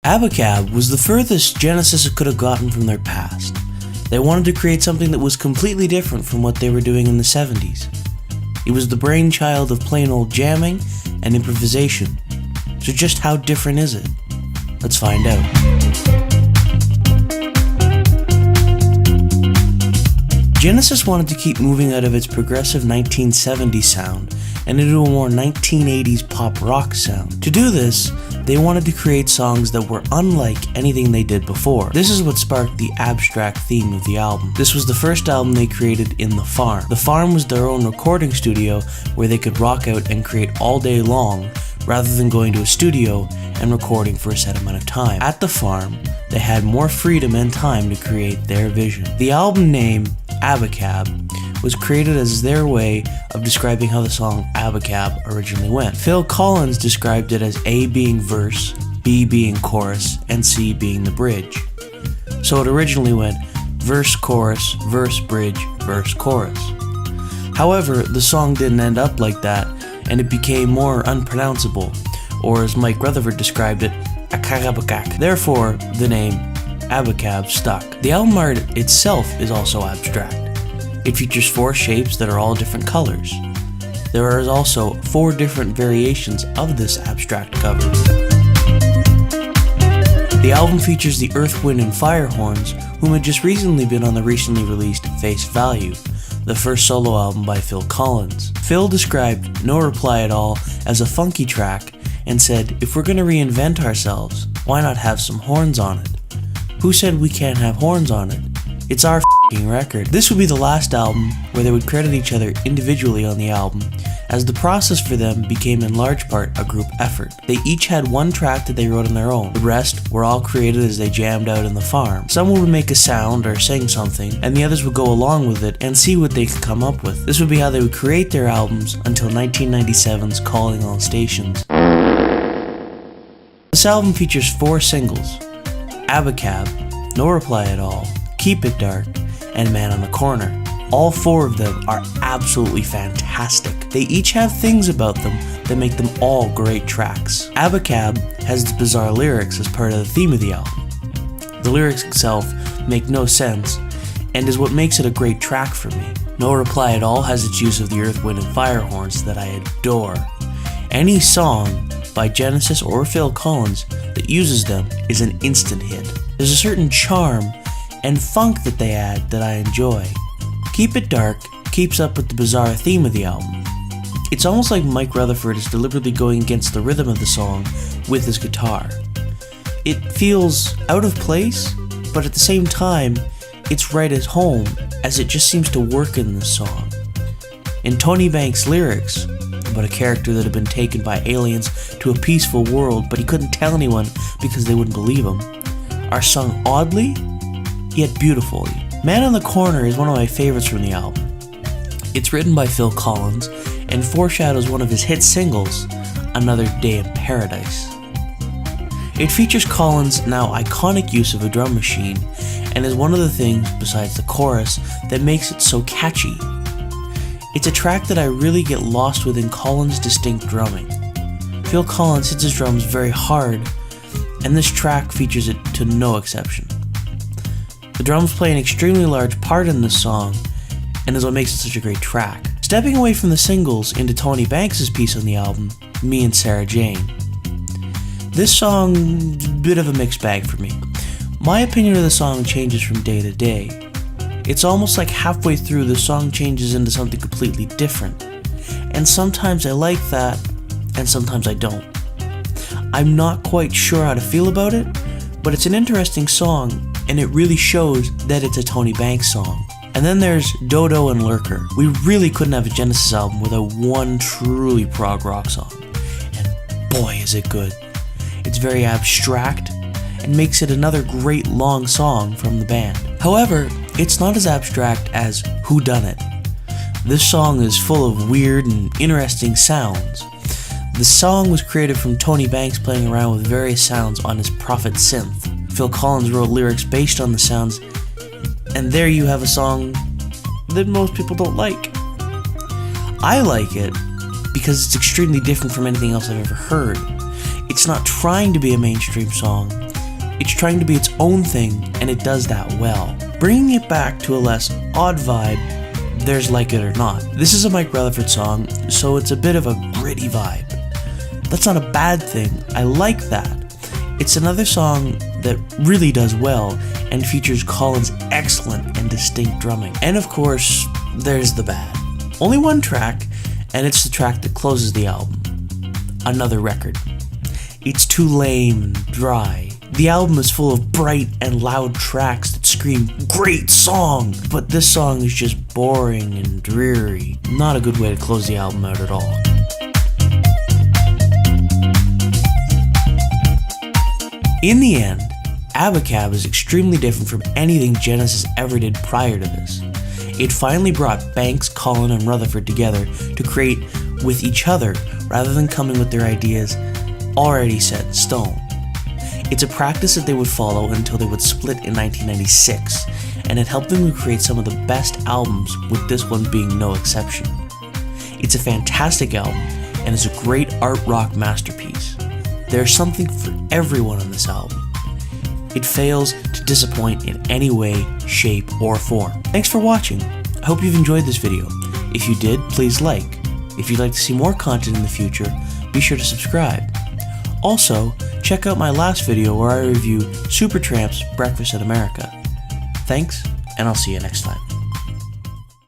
Abacab was the furthest Genesis could have gotten from their past. They wanted to create something that was completely different from what they were doing in the 70s. It was the brainchild of plain old jamming and improvisation. So just how different is it? Let's find out. Genesis wanted to keep moving out of its progressive 1970s sound and into a more 1980s pop rock sound. To do this, they wanted to create songs that were unlike anything they did before. This is what sparked the abstract theme of the album. This was the first album they created in The Farm. The Farm was their own recording studio where they could rock out and create all day long rather than going to a studio and recording for a set amount of time. At The Farm, they had more freedom and time to create their vision. The album name, Abacab, was created as their way of describing how the song Abacab originally went. Phil Collins described it as A being verse, B being chorus, and C being the bridge. So it originally went verse, chorus, bridge, verse, chorus. However, the song didn't end up like that, and it became more unpronounceable, or as Mike Rutherford described it, Abacab. Therefore, the name Abacab stuck. The album art itself is also abstract. It features 4 shapes that are all different colors. There are also 4 different variations of this abstract cover. The album features the Earth, Wind & Fire Horns, whom had just recently been on the recently released Face Value, the first solo album by Phil Collins. Phil described No Reply at All as a funky track and said, "If we're gonna reinvent ourselves, why not have some horns on it? Who said we can't have horns on it? It's our f***ing record." This would be the last album where they would credit each other individually on the album, as the process for them became in large part a group effort. They each had one track that they wrote on their own. The rest were all created as they jammed out in the farm. Someone would make a sound or sing something, and the others would go along with it and see what they could come up with. This would be how they would create their albums until 1997's Calling All Stations. This album features 4 singles: Abacab, No Reply at All, Keep It Dark, and Man on the Corner. All 4 of them are absolutely fantastic. They each have things about them that make them all great tracks. Abacab has its bizarre lyrics as part of the theme of the album. The lyrics itself make no sense and is what makes it a great track for me. No Reply at All has its use of the Earth, Wind & Fire Horns that I adore. Any song by Genesis or Phil Collins that uses them is an instant hit. There's a certain charm and funk that they add that I enjoy. Keep It Dark keeps up with the bizarre theme of the album. It's almost like Mike Rutherford is deliberately going against the rhythm of the song with his guitar. It feels out of place, but at the same time, it's right at home, as it just seems to work in this song. In Tony Banks' lyrics, about a character that had been taken by aliens to a peaceful world, but he couldn't tell anyone because they wouldn't believe him, are sung oddly, yet beautifully. Man on the Corner is one of my favorites from the album. It's written by Phil Collins and foreshadows one of his hit singles, Another Day in Paradise. It features Collins' now iconic use of a drum machine and is one of the things, besides the chorus, that makes it so catchy. It's a track that I really get lost within Collins' distinct drumming. Phil Collins hits his drums very hard, and this track features it to no exception. The drums play an extremely large part in this song, and is what makes it such a great track. Stepping away from the singles into Tony Banks' piece on the album, Me and Sarah Jane. This song, a bit of a mixed bag for me. My opinion of the song changes from day to day. It's almost like halfway through the song changes into something completely different. And sometimes I like that, and sometimes I don't. I'm not quite sure how to feel about it, but it's an interesting song, and it really shows that it's a Tony Banks song. And then there's Dodo and Lurker. We really couldn't have a Genesis album without one truly prog rock song. And boy is it good. It's very abstract, and makes it another great long song from the band. However, it's not as abstract as Whodunit. This song is full of weird and interesting sounds. The song was created from Tony Banks playing around with various sounds on his Prophet synth. Phil Collins wrote lyrics based on the sounds, and there you have a song that most people don't like. I like it because it's extremely different from anything else I've ever heard. It's not trying to be a mainstream song, It's trying to be its own thing, and it does that well. Bringing it back to a less odd vibe, there's Like It or Not. This is a Mike Rutherford song, so it's a bit of a gritty vibe. That's not a bad thing, I like that. It's another song that really does well and features Colin's excellent and distinct drumming. And of course, there's the bad. Only one track, and it's the track that closes the album. Another Record. It's too lame and dry. The album is full of bright and loud tracks that scream, "Great song!" But this song is just boring and dreary. Not a good way to close the album out at all. In the end, Abacab is extremely different from anything Genesis ever did prior to this. It finally brought Banks, Colin, and Rutherford together to create with each other rather than coming with their ideas already set in stone. It's a practice that they would follow until they would split in 1996, and it helped them to create some of the best albums, with this one being no exception. It's a fantastic album, and is a great art rock masterpiece. There's something for everyone on this album. It fails to disappoint in any way, shape, or form. Thanks for watching. I hope you've enjoyed this video. If you did, please like. If you'd like to see more content in the future, be sure to subscribe. Also, check out my last video where I review Supertramp's Breakfast in America. Thanks, and I'll see you next time.